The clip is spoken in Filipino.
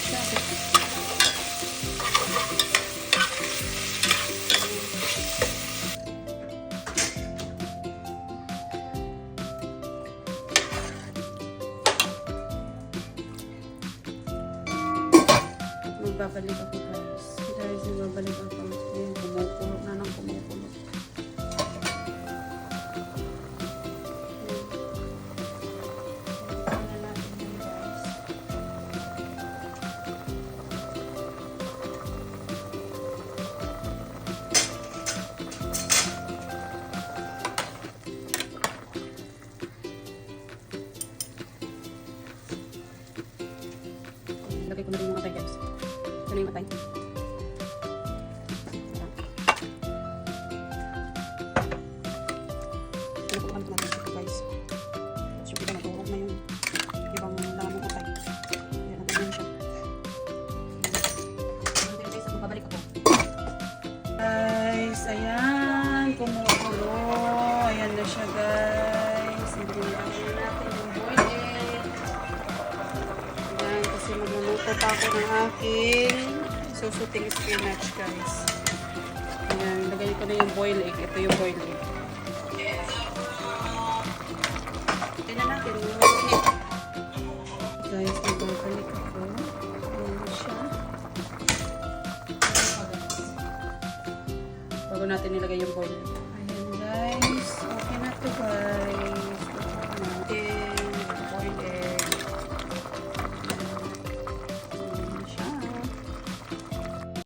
siya. Magbabalik ako guys. Guys, magbabalik ako. Ayan, kumukulo na ng kumukulo. Lagay ko na rin yung atay guys. Ito na yung atay. Ito na po natin ito guys. So, kita naturog na yung ibang laman ng atay. Ayan, natin yun siya. Ito guys, magbabalik ako. Guys, ayan. Kumukulo. Ayan na siya guys. Hindi na natin yung boil egg. Ayan, kasi magluluto pa ako ng aking susuting spinach guys. Ayan, lagay ko na yung boil egg. Ito yung boil egg. Tingnan natin. Guys, magbabalik ako. Ayan siya. Bago natin nilagay yung boil egg.